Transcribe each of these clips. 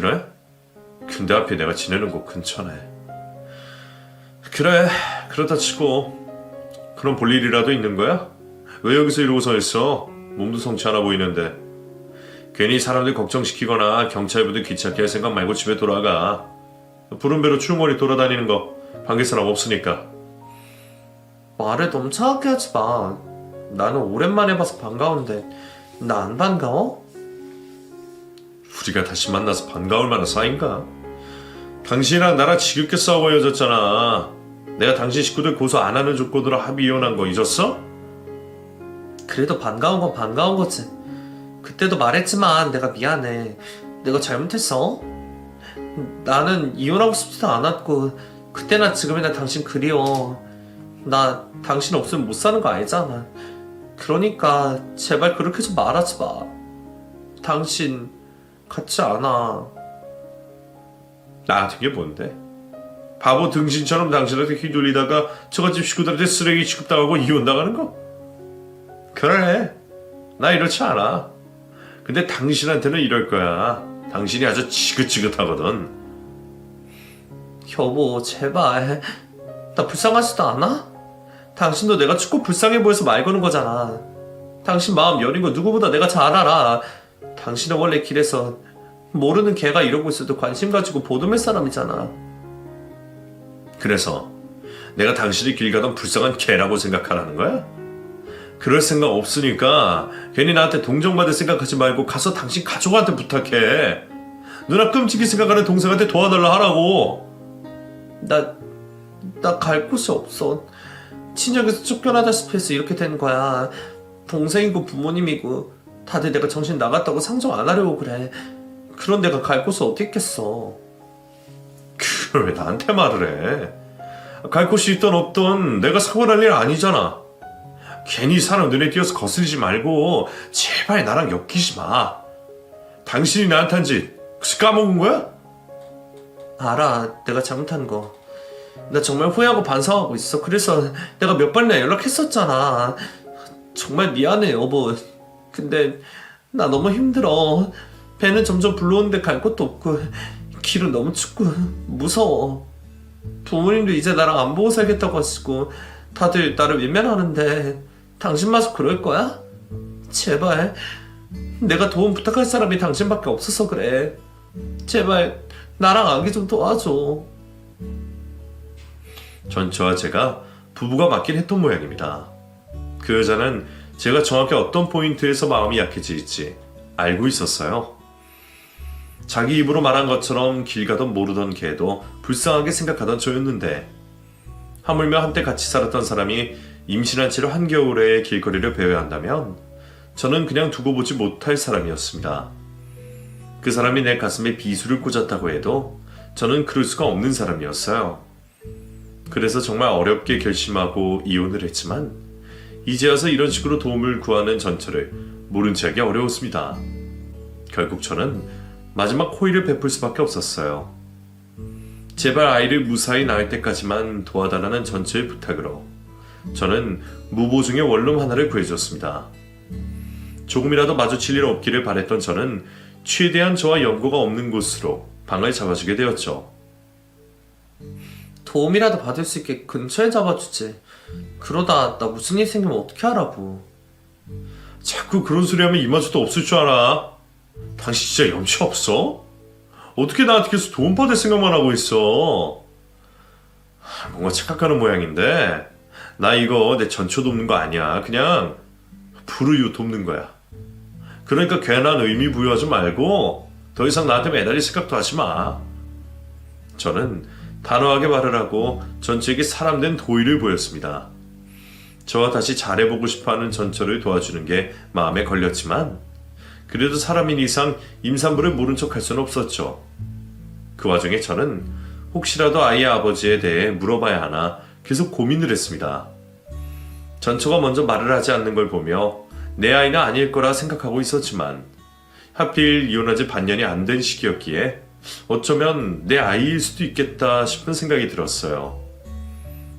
그래? 근데 하필 내가 지내는 곳 근처네. 그래, 그렇다 치고 그럼 볼 일이라도 있는 거야? 왜 여기서 이러고 서 있어? 몸도 성치 않아 보이는데. 괜히 사람들 걱정시키거나 경찰 부대 귀찮게 할 생각 말고 집에 돌아가. 부른 배로 출근거리 돌아다니는 거 반길 사람 없으니까. 말을 너무 차갑게 하지 마. 나는 오랜만에 봐서 반가운데 나 안 반가워? 우리가 다시 만나서 반가울 만한 사이인가? 당신이랑 나랑 지겹게 싸우고 헤어졌잖아. 내가 당신 식구들 고소 안 하는 조건으로 합의 이혼한 거 잊었어? 그래도 반가운 건 반가운 거지. 그때도 말했지만 내가 미안해. 내가 잘못했어. 나는 이혼하고 싶지도 않았고 그때나 지금이나 당신 그리워. 나 당신 없으면 못 사는 거 알잖아. 그러니까 제발 그렇게 좀 말하지 마. 당신 같지 않아. 나 같은 게 뭔데? 바보 등신처럼 당신한테 휘둘리다가 처갓집 식구들한테 쓰레기 취급당하고 이혼당하는 거? 그래, 나 이렇지 않아. 근데 당신한테는 이럴 거야. 당신이 아주 지긋지긋하거든. 여보 제발. 나 불쌍하지도 않아? 당신도 내가 축구 불쌍해 보여서 말 거는 거잖아. 당신 마음 여린 거 누구보다 내가 잘 알아. 당신은 원래 길에서 모르는 개가 이러고 있어도 관심 가지고 보듬을 사람이잖아. 그래서 내가 당신이 길 가던 불쌍한 개라고 생각하라는 거야? 그럴 생각 없으니까 괜히 나한테 동정받을 생각하지 말고 가서 당신 가족한테 부탁해. 누나 끔찍이 생각하는 동생한테 도와달라 하라고. 나 갈 곳이 없어. 친정에서 쫓겨나다시피 해서 이렇게 된 거야. 동생이고 부모님이고 다들 내가 정신 나갔다고 상정 안 하려고 그래. 그런 데가 갈 곳이 어디 있겠어. 그걸 왜 나한테 말을 해? 갈 곳이 있던 없던 내가 사고 날 일 아니잖아. 괜히 사람 눈에 띄어서 거슬리지 말고 제발 나랑 엮이지 마. 당신이 나한테 한 짓 혹시 까먹은 거야? 알아. 내가 잘못한 거. 나 정말 후회하고 반성하고 있어. 그래서 내가 몇 번이나 연락했었잖아. 정말 미안해 여보. 근데 나 너무 힘들어. 배는 점점 불러오는데 갈 곳도 없고 길은 너무 춥고 무서워. 부모님도 이제 나랑 안 보고 살겠다고 하시고 다들 나를 외면하는데 당신 마저 그럴 거야? 제발. 내가 도움 부탁할 사람이 당신밖에 없어서 그래. 제발 나랑 아기 좀 도와줘. 전처와 제가 부부가 맞긴 했던 모양입니다. 그 여자는 제가 정확히 어떤 포인트에서 마음이 약해질지 알고 있었어요. 자기 입으로 말한 것처럼 길 가던 모르던 개도 불쌍하게 생각하던 저였는데 하물며 한때 같이 살았던 사람이 임신한 채로 한겨울에 길거리를 배워야 한다면 저는 그냥 두고 보지 못할 사람이었습니다. 그 사람이 내 가슴에 비수를 꽂았다고 해도 저는 그럴 수가 없는 사람이었어요. 그래서 정말 어렵게 결심하고 이혼을 했지만 이제 와서 이런 식으로 도움을 구하는 전처를 모른 체 하기 어려웠습니다. 결국 저는 마지막 호의를 베풀 수밖에 없었어요. 제발 아이를 무사히 낳을 때까지만 도와달라는 전처의 부탁으로 저는 무보증의 원룸 하나를 구해줬습니다. 조금이라도 마주칠 일 없기를 바랬던 저는 최대한 저와 연고가 없는 곳으로 방을 잡아주게 되었죠. 도움이라도 받을 수 있게 근처에 잡아주지. 그러다 나 무슨 일 생기면 어떻게 하라고. 자꾸 그런 소리 하면 이마저도 없을 줄 알아. 당신 진짜 염치 없어? 어떻게 나한테 계속 도움 받을 생각만 하고 있어? 뭔가 착각하는 모양인데 나 이거 내 전처 돕는 거 아니야. 그냥 불우유 돕는 거야. 그러니까 괜한 의미 부여하지 말고 더 이상 나한테 매달릴 생각도 하지 마. 저는 단호하게 말을 하고 전처에게 사람된 도의를 보였습니다. 저와 다시 잘해보고 싶어하는 전처를 도와주는 게 마음에 걸렸지만 그래도 사람인 이상 임산부를 모른 척할 수는 없었죠. 그 와중에 저는 혹시라도 아이의 아버지에 대해 물어봐야 하나 계속 고민을 했습니다. 전처가 먼저 말을 하지 않는 걸 보며 내 아이는 아닐 거라 생각하고 있었지만 하필 이혼한 지 반년이 안 된 시기였기에 어쩌면 내 아이일 수도 있겠다 싶은 생각이 들었어요.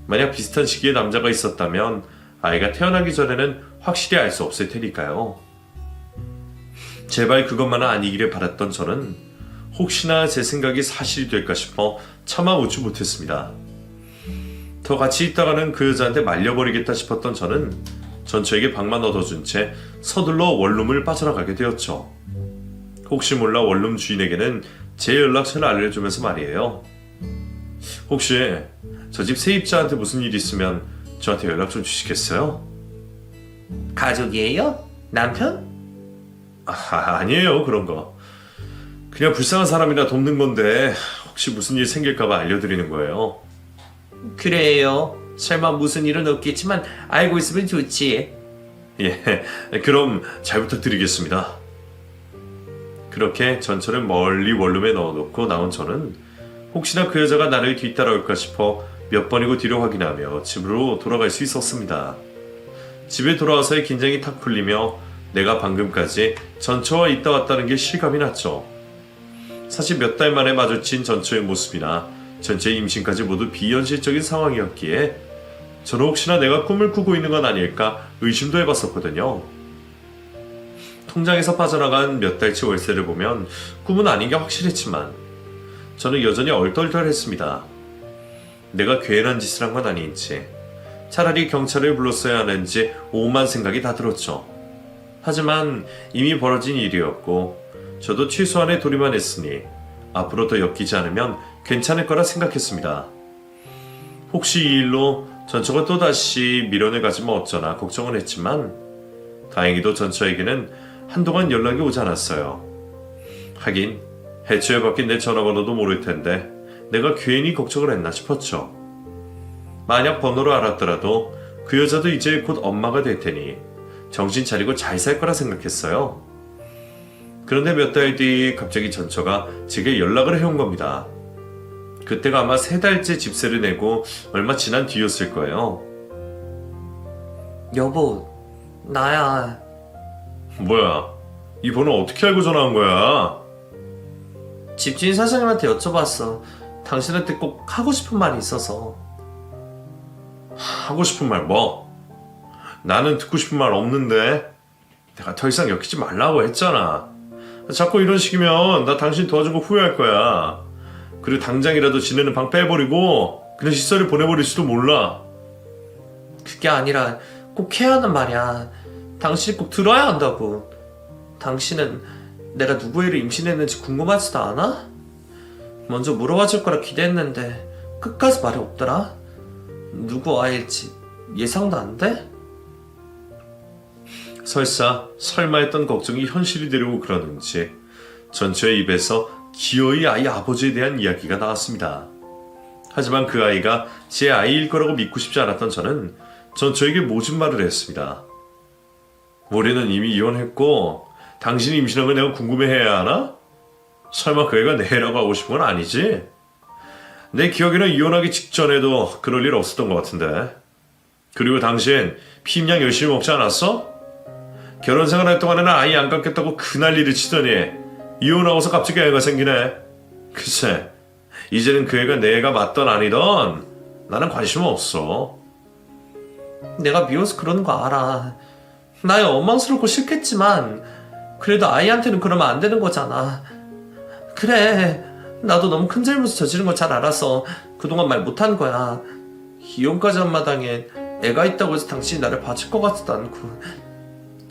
만약 비슷한 시기에 남자가 있었다면 아이가 태어나기 전에는 확실히 알 수 없을 테니까요. 제발 그것만은 아니기를 바랐던 저는 혹시나 제 생각이 사실이 될까 싶어 차마 웃지 못했습니다. 더 같이 있다가는 그 여자한테 말려버리겠다 싶었던 저는 전처에게 방만 얻어준 채 서둘러 원룸을 빠져나가게 되었죠. 혹시 몰라 원룸 주인에게는 제 연락처를 알려주면서 말이에요. 혹시 저 집 세입자한테 무슨 일 있으면 저한테 연락 좀 주시겠어요? 가족이에요? 남편? 아니에요 그런 거. 그냥 불쌍한 사람이라 돕는 건데 혹시 무슨 일 생길까봐 알려드리는 거예요. 그래요. 설마 무슨 일은 없겠지만 알고 있으면 좋지. 예, 그럼 잘 부탁드리겠습니다. 그렇게 전철을 멀리 원룸에 넣어놓고 나온 저는 혹시나 그 여자가 나를 뒤따라올까 싶어 몇 번이고 뒤로 확인하며 집으로 돌아갈 수 있었습니다. 집에 돌아와서의 긴장이 탁 풀리며 내가 방금까지 전처와 있다 왔다는 게 실감이 났죠. 사실 몇 달 만에 마주친 전처의 모습이나 전처의 임신까지 모두 비현실적인 상황이었기에 저는 혹시나 내가 꿈을 꾸고 있는 건 아닐까 의심도 해봤었거든요. 통장에서 빠져나간 몇 달치 월세를 보면 꿈은 아닌 게 확실했지만 저는 여전히 얼떨떨했습니다. 내가 괜한 짓을 한 건 아닌지 차라리 경찰을 불렀어야 하는지 오만 생각이 다 들었죠. 하지만 이미 벌어진 일이었고 저도 최소한의 도리만 했으니 앞으로 더 엮이지 않으면 괜찮을 거라 생각했습니다. 혹시 이 일로 전처가 또다시 미련을 가지면 어쩌나 걱정을 했지만 다행히도 전처에게는 한동안 연락이 오지 않았어요. 하긴 해초에 바뀐 내 전화번호도 모를 텐데 내가 괜히 걱정을 했나 싶었죠. 만약 번호를 알았더라도 그 여자도 이제 곧 엄마가 될 테니 정신 차리고 잘 살 거라 생각했어요. 그런데 몇 달 뒤 갑자기 전처가 제게 연락을 해온 겁니다. 그때가 아마 3달째 집세를 내고 얼마 지난 뒤였을 거예요. 여보, 나야. 뭐야? 이 번호 어떻게 알고 전화한 거야? 집주인 사장님한테 여쭤봤어. 당신한테 꼭 하고 싶은 말이 있어서. 하고 싶은 말 뭐? 나는 듣고 싶은 말 없는데. 내가 더 이상 엮이지 말라고 했잖아. 자꾸 이런 식이면 나 당신 도와준 거 후회할 거야. 그리고 당장이라도 지내는 방 빼버리고 그냥 시설에 보내버릴 수도 몰라. 그게 아니라 꼭 해야 하는 말이야. 당신이 꼭 들어야 한다고. 당신은 내가 누구 애를 임신했는지 궁금하지도 않아? 먼저 물어봐줄 거라 기대했는데 끝까지 말이 없더라. 누구 아이일지 예상도 안 돼? 설마 했던 걱정이 현실이 되려고 그러는지 전처의 입에서 기어이 아이 아버지에 대한 이야기가 나왔습니다. 하지만 그 아이가 제 아이일 거라고 믿고 싶지 않았던 저는 전처에게 모진 말을 했습니다. 우리는 이미 이혼했고 당신이 임신한 걸 내가 궁금해해야 하나? 설마 그 애가 내 애라고 하고 싶은 건 아니지? 내 기억에는 이혼하기 직전에도 그럴 일 없었던 것 같은데. 그리고 당신 피임약 열심히 먹지 않았어? 결혼 생활할 동안에는 아이 안 갖겠다고 그 난리를 치더니 이혼하고서 갑자기 애가 생기네. 글쎄 이제는 그 애가 내 애가 맞던 아니던 나는 관심 없어. 내가 미워서 그러는 거 알아. 나의 원망스럽고 싫겠지만 그래도 아이한테는 그러면 안 되는 거잖아. 그래, 나도 너무 큰 잘못을 저지른 걸 잘 알아서 그동안 말 못한 거야. 이혼까지 한 마당에 애가 있다고 해서 당신이 나를 봐줄 것 같지도 않고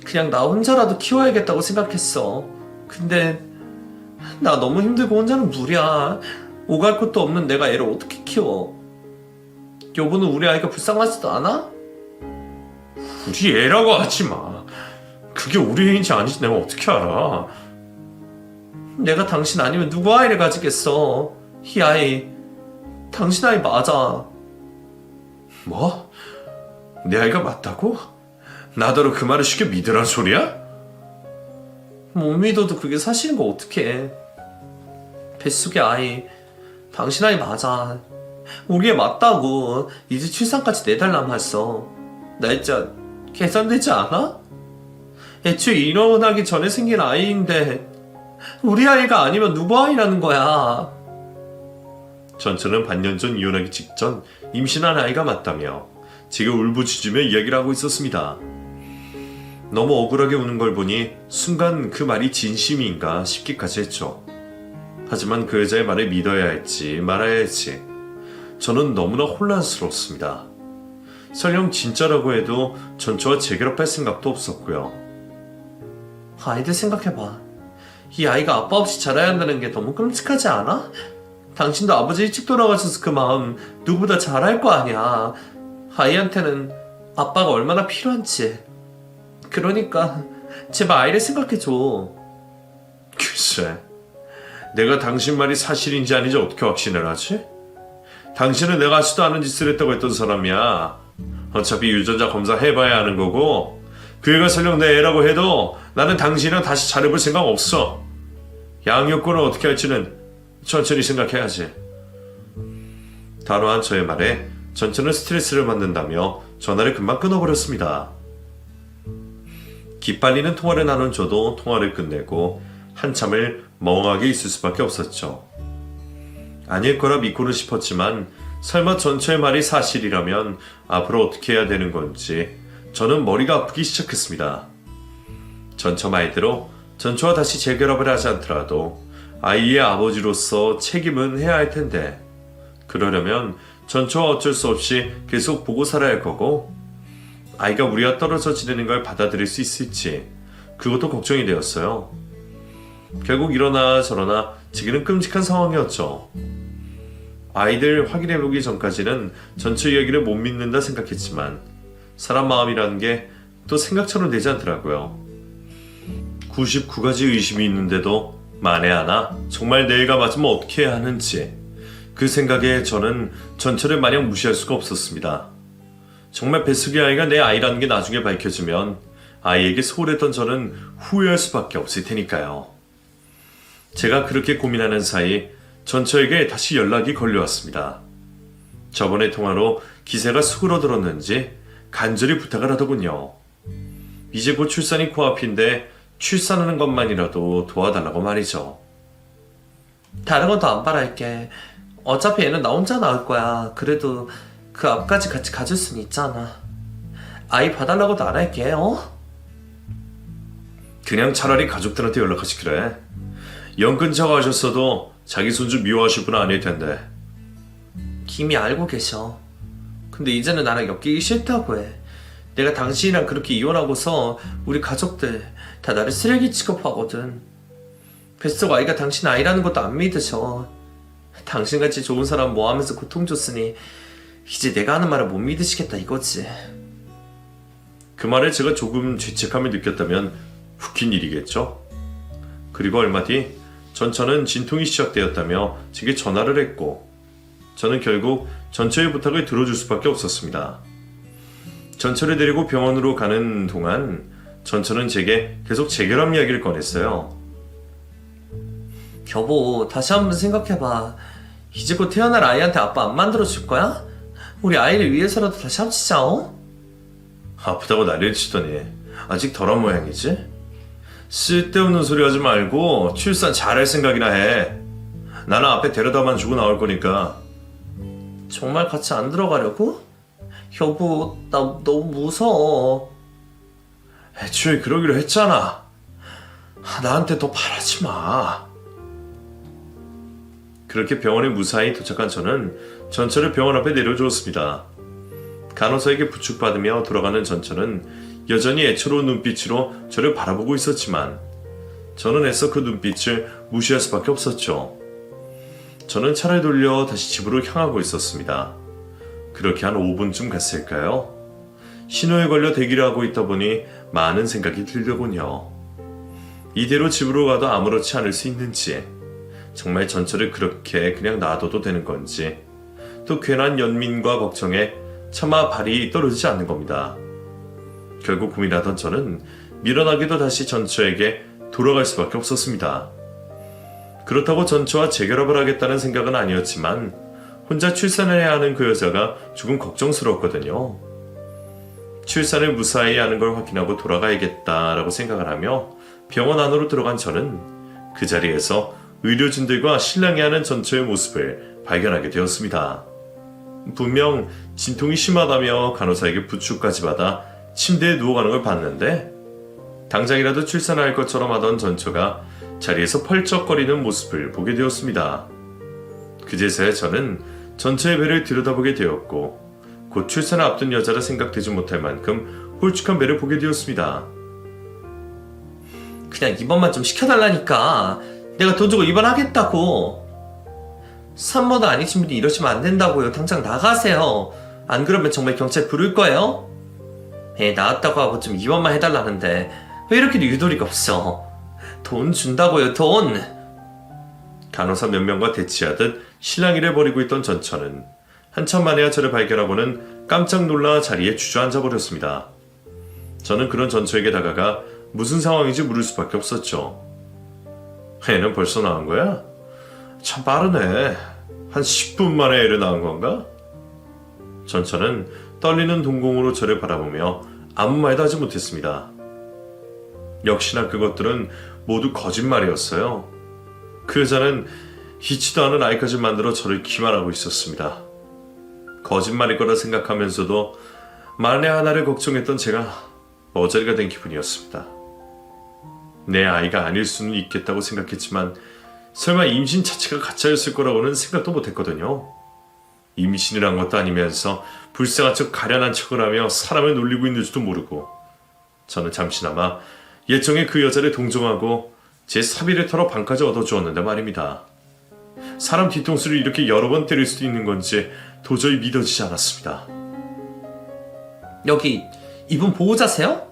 그냥 나 혼자라도 키워야겠다고 생각했어. 근데 나 너무 힘들고 혼자는 무리야. 오갈 곳도 없는 내가 애를 어떻게 키워? 여보는 우리 아이가 불쌍하지도 않아? 우리 애라고 하지 마. 그게 우리 애인지 아닌지 내가 어떻게 알아? 내가 당신 아니면 누구 아이를 가지겠어? 이 아이 당신 아이 맞아. 뭐? 내 아이가 맞다고? 나더러 그 말을 쉽게 믿으란 소리야? 못 믿어도 그게 사실인 거 어떡해. 뱃속의 아이 당신 아이 맞아. 우리 애 맞다고. 이제 출산까지 4달 남았어. 날짜 계산되지 않아? 애초에 일어나기 전에 생긴 아이인데 우리 아이가 아니면 누구 아이라는 거야. 전처는 반년 전 이혼하기 직전 임신한 아이가 맞다며 지금 울부짖으며 이야기를 하고 있었습니다. 너무 억울하게 우는 걸 보니 순간 그 말이 진심인가 싶기까지 했죠. 하지만 그 여자의 말을 믿어야 할지 말아야 할지 저는 너무나 혼란스러웠습니다. 설령 진짜라고 해도 전처와 재결합할 생각도 없었고요. 아이들 생각해봐. 이 아이가 아빠 없이 자라야 한다는 게 너무 끔찍하지 않아? 당신도 아버지 일찍 돌아가셔서 그 마음 누구보다 잘 알 거 아니야. 아이한테는 아빠가 얼마나 필요한지. 그러니까 제발 아이를 생각해줘. 글쎄, 내가 당신 말이 사실인지 아닌지 어떻게 확신을 하지? 당신은 내가 하지도 않은 짓을 했다고 했던 사람이야. 어차피 유전자 검사 해봐야 하는 거고 그 애가 설령 내 애라고 해도 나는 당신이랑 다시 잘해볼 생각 없어. 양육권을 어떻게 할지는 천천히 생각해야지. 단호한 저의 말에 전처는 스트레스를 받는다며 전화를 금방 끊어버렸습니다. 기빨리는 통화를 나눈 저도 통화를 끝내고 한참을 멍하게 있을 수밖에 없었죠. 아닐 거라 믿고는 싶었지만 설마 전처의 말이 사실이라면 앞으로 어떻게 해야 되는 건지 저는 머리가 아프기 시작했습니다. 전처 말대로 전처와 다시 재결합을 하지 않더라도 아이의 아버지로서 책임은 해야 할 텐데 그러려면 전처와 어쩔 수 없이 계속 보고 살아야 할 거고 아이가 우리와 떨어져 지내는 걸 받아들일 수 있을지 그것도 걱정이 되었어요. 결국 이러나 저러나 지기는 끔찍한 상황이었죠. 아이들 확인해보기 전까지는 전처 이야기를 못 믿는다 생각했지만 사람 마음이라는 게 또 생각처럼 되지 않더라고요. 99가지 의심이 있는데도 만에 하나 정말 내 애가 맞으면 어떻게 해야 하는지 그 생각에 저는 전처를 마냥 무시할 수가 없었습니다. 정말 뱃속의 아이가 내 아이라는 게 나중에 밝혀지면 아이에게 소홀했던 저는 후회할 수밖에 없을 테니까요. 제가 그렇게 고민하는 사이 전처에게 다시 연락이 걸려왔습니다. 저번에 통화로 기세가 수그러들었는지 간절히 부탁을 하더군요. 이제 곧 출산이 코앞인데 출산하는 것만이라도 도와달라고 말이죠. 다른 건 더 안 바랄게. 어차피 애는 나 혼자 낳을 거야. 그래도 그 앞까지 같이 가질 순 있잖아. 아이 봐달라고도 안 할게. 그냥 차라리 가족들한테 연락하지 그래. 연 끊자고 하셨어도 자기 손주 미워하실 분은 아닐 텐데. 이미 알고 계셔. 근데 이제는 나랑 엮이기 싫다고 해. 내가 당신이랑 그렇게 이혼하고서 우리 가족들 다 나를 쓰레기 취급하거든. 뱃속 아이가 당신 아이라는 것도 안 믿으셔. 당신같이 좋은 사람 모하면서 고통 줬으니 이제 내가 하는 말을 못 믿으시겠다 이거지. 그 말에 제가 조금 죄책감을 느꼈다면 웃긴 일이겠죠. 그리고 얼마 뒤 전처는 진통이 시작되었다며 제게 전화를 했고 저는 결국 전처의 부탁을 들어줄 수밖에 없었습니다. 전처를 데리고 병원으로 가는 동안 전처는 제게 계속 재결합 이야기를 꺼냈어요. 여보, 다시 한번 생각해봐. 이제 곧 태어날 아이한테 아빠 안 만들어줄 거야? 우리 아이를 위해서라도 다시 합치자. 아프다고 난리를 치더니 아직 덜한 모양이지? 쓸데없는 소리 하지 말고 출산 잘할 생각이나 해. 나는 앞에 데려다만 주고 나올 거니까. 정말 같이 안 들어가려고? 여보, 나 너무 무서워. 애초에 그러기로 했잖아. 나한테 더 바라지 마. 그렇게 병원에 무사히 도착한 저는 전처를 병원 앞에 내려주었습니다. 간호사에게 부축받으며 돌아가는 전처는 여전히 애처로운 눈빛으로 저를 바라보고 있었지만 저는 애써 그 눈빛을 무시할 수밖에 없었죠. 저는 차를 돌려 다시 집으로 향하고 있었습니다. 그렇게 한 5분쯤 갔을까요? 신호에 걸려 대기를 하고 있다 보니 많은 생각이 들더군요. 이대로 집으로 가도 아무렇지 않을 수 있는지, 정말 전처를 그렇게 그냥 놔둬도 되는 건지, 또 괜한 연민과 걱정에 차마 발이 떨어지지 않는 겁니다. 결국 고민하던 저는 밀어나게도 다시 전처에게 돌아갈 수밖에 없었습니다. 그렇다고 전처와 재결합을 하겠다는 생각은 아니었지만 혼자 출산을 해야 하는 그 여자가 조금 걱정스러웠거든요. 출산을 무사히 하는 걸 확인하고 돌아가야겠다라고 생각을 하며 병원 안으로 들어간 저는 그 자리에서 의료진들과 실랑이하는 전처의 모습을 발견하게 되었습니다. 분명 진통이 심하다며 간호사에게 부축까지 받아 침대에 누워가는 걸 봤는데 당장이라도 출산할 것처럼 하던 전처가 자리에서 펄쩍거리는 모습을 보게 되었습니다. 그제서야 저는 전처의 배를 들여다보게 되었고 곧 출산을 앞둔 여자라 생각되지 못할 만큼 홀쭉한 배를 보게 되었습니다. 그냥 입원만 좀 시켜달라니까. 내가 돈 주고 입원하겠다고. 산모도 아니신 분이 이러시면 안 된다고요. 당장 나가세요. 안 그러면 정말 경찰 부를 거예요? 애 나왔다고 하고 좀 입원만 해달라는데 왜 이렇게도 유도리가 없어. 돈 준다고요, 돈. 간호사 몇 명과 대치하듯 실랑이를 벌이고 있던 전처는 한참 만에야 저를 발견하고는 깜짝 놀라 자리에 주저앉아 버렸습니다. 저는 그런 전처에게 다가가 무슨 상황인지 물을 수밖에 없었죠. 애는 벌써 낳은 거야? 참 빠르네. 한 10분 만에 애를 낳은 건가? 전처는 떨리는 동공으로 저를 바라보며 아무 말도 하지 못했습니다. 역시나 그것들은 모두 거짓말이었어요. 그 여자는 희치도 않은 아이까지 만들어 저를 기만하고 있었습니다. 거짓말일 거라 생각하면서도 만에 하나를 걱정했던 제가 머저리가 된 기분이었습니다. 내 아이가 아닐 수는 있겠다고 생각했지만 설마 임신 자체가 가짜였을 거라고는 생각도 못했거든요. 임신을 한 것도 아니면서 불쌍한 척 가련한 척을 하며 사람을 놀리고 있는지도 모르고 저는 잠시나마 예정의 그 여자를 동정하고 제 사비를 털어 방까지 얻어주었는데 말입니다. 사람 뒤통수를 이렇게 여러 번 때릴 수도 있는 건지 도저히 믿어지지 않았습니다. 여기 이분 보호자세요?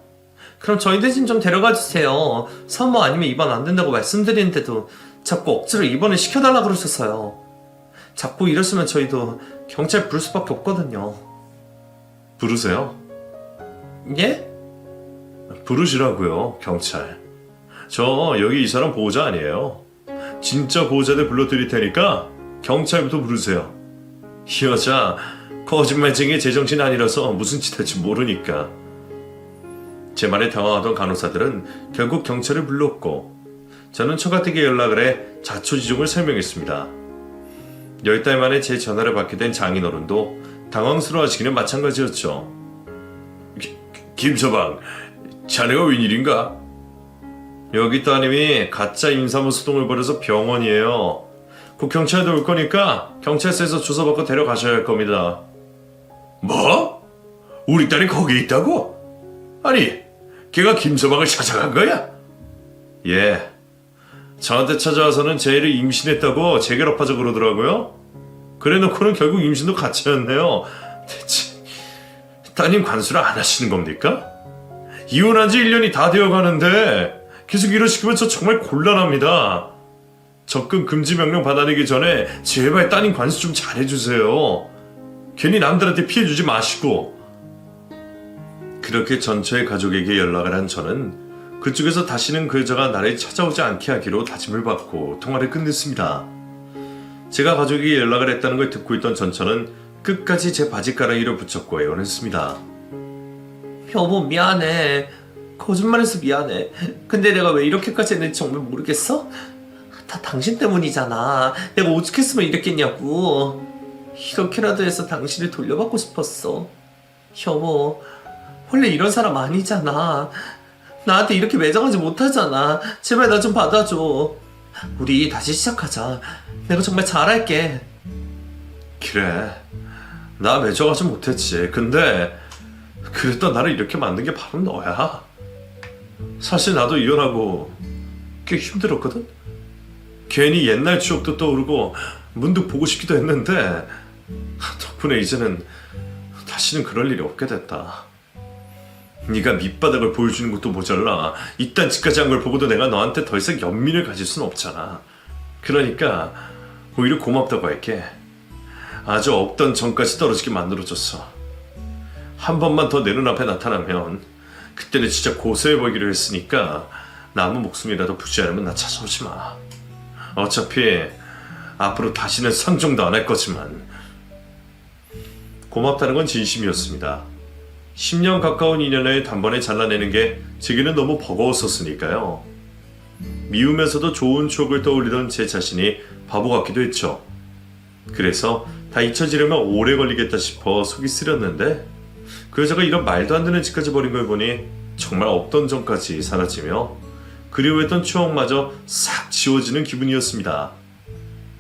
그럼 저희 대신 좀 데려가 주세요. 산모 아니면 입원 안 된다고 말씀드리는데도 자꾸 억지로 입원을 시켜달라 그러셔서요. 자꾸 이러시면 저희도 경찰 부를 수밖에 없거든요. 부르세요. 예? 부르시라고요, 경찰. 저 여기 이 사람 보호자 아니에요. 진짜 보호자들 불러드릴 테니까 경찰부터 부르세요. 이 여자 거짓말쟁이 제정신 아니라서 무슨 짓 할지 모르니까. 제 말에 당황하던 간호사들은 결국 경찰을 불렀고 저는 처가댁에 연락을 해 자초지종을 설명했습니다. 10달 만에 제 전화를 받게 된 장인어른도 당황스러워하시기는 마찬가지였죠. 김서방, 자네가 웬일인가? 여기 따님이 가짜 임산부 소동을 벌여서 병원이에요. 곧 경찰도 올 거니까 경찰서에서 조사받고 데려가셔야 할 겁니다. 뭐? 우리 딸이 거기 있다고? 아니, 걔가 김서방을 찾아간 거야? 예. 저한테 찾아와서는 제 애를 임신했다고 재결합하자 그러더라고요. 그래놓고는 결국 임신도 가짜였네요. 대체 따님 관수를 안 하시는 겁니까? 이혼한 지 1년이 다 되어가는데 계속 이러시면 저 정말 곤란합니다. 접근 금지 명령 받아내기 전에 제발 따님 관수 좀 잘해주세요. 괜히 남들한테 피해주지 마시고. 그렇게 전처의 가족에게 연락을 한 저는 그쪽에서 다시는 그 여자가 나를 찾아오지 않게 하기로 다짐을 받고 통화를 끝냈습니다. 제가 가족에게 연락을 했다는 걸 듣고 있던 전처는 끝까지 제 바지가랑이를 붙잡고 애원했습니다. 여보 미안해. 거짓말해서 미안해. 근데 내가 왜 이렇게까지 했는지 정말 모르겠어? 다 당신 때문이잖아. 내가 오죽했으면 이랬겠냐고. 이렇게라도 해서 당신을 돌려받고 싶었어. 여보, 원래 이런 사람 아니잖아. 나한테 이렇게 매정하지 못하잖아. 제발 나 좀 받아줘. 우리 다시 시작하자. 내가 정말 잘할게. 그래, 나 매정하지 못했지. 근데 그랬던 나를 이렇게 만든 게 바로 너야. 사실 나도 이혼하고 꽤 힘들었거든. 괜히 옛날 추억도 떠오르고 문득 보고 싶기도 했는데 덕분에 이제는 다시는 그럴 일이 없게 됐다. 네가 밑바닥을 보여주는 것도 모자라 이딴 짓까지 한 걸 보고도 내가 너한테 더 이상 연민을 가질 순 없잖아. 그러니까 오히려 고맙다고 할게. 아주 없던 정까지 떨어지게 만들어줬어. 한 번만 더 내 눈앞에 나타나면 그때는 진짜 고소해 보이기로 했으니까 남은 목숨이라도 부지 않으면 나 찾아오지 마. 어차피 앞으로 다시는 상종도 안 할 거지만. 고맙다는 건 진심이었습니다. 10년 가까운 인연을 단번에 잘라내는 게 제게는 너무 버거웠었으니까요. 미우면서도 좋은 추억을 떠올리던 제 자신이 바보 같기도 했죠. 그래서 다 잊혀지려면 오래 걸리겠다 싶어 속이 쓰렸는데 그 여자가 이런 말도 안 되는 짓까지 벌인 걸 보니 정말 없던 정까지 사라지며 그리워했던 추억마저 싹 지워지는 기분이었습니다.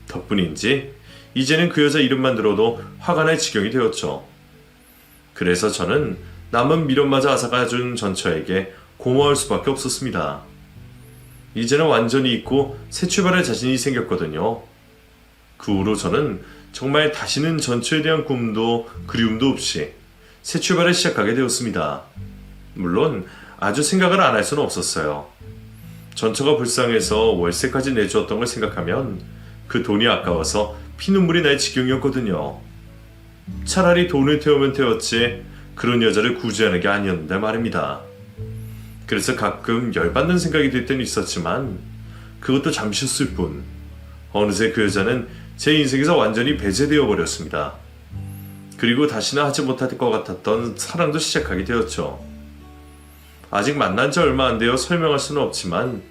덕분인지 이제는 그 여자 이름만 들어도 화가 날 지경이 되었죠. 그래서 저는 남은 미련마저 앗아가준 전처에게 고마울 수밖에 없었습니다. 이제는 완전히 잊고 새 출발할 자신이 생겼거든요. 그 후로 저는 정말 다시는 전처에 대한 꿈도 그리움도 없이 새 출발을 시작하게 되었습니다. 물론 아주 생각을 안 할 수는 없었어요. 전처가 불쌍해서 월세까지 내주었던 걸 생각하면 그 돈이 아까워서 피눈물이 날 지경이었거든요. 차라리 돈을 태우면 태웠지 그런 여자를 구제하는 게 아니었는데 말입니다. 그래서 가끔 열받는 생각이 들 때는 있었지만 그것도 잠시였을 뿐 어느새 그 여자는 제 인생에서 완전히 배제되어 버렸습니다. 그리고 다시는 하지 못할 것 같았던 사랑도 시작하게 되었죠. 아직 만난 지 얼마 안 되어 설명할 수는 없지만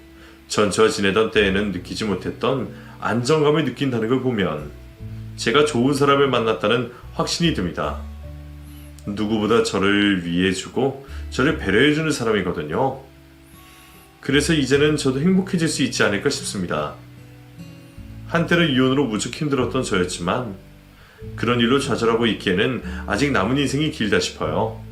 전처와 지내던 때에는 느끼지 못했던 안정감을 느낀다는 걸 보면 제가 좋은 사람을 만났다는 확신이 듭니다. 누구보다 저를 위해주고 저를 배려해주는 사람이거든요. 그래서 이제는 저도 행복해질 수 있지 않을까 싶습니다. 한때는 이혼으로 무척 힘들었던 저였지만 그런 일로 좌절하고 있기에는 아직 남은 인생이 길다 싶어요.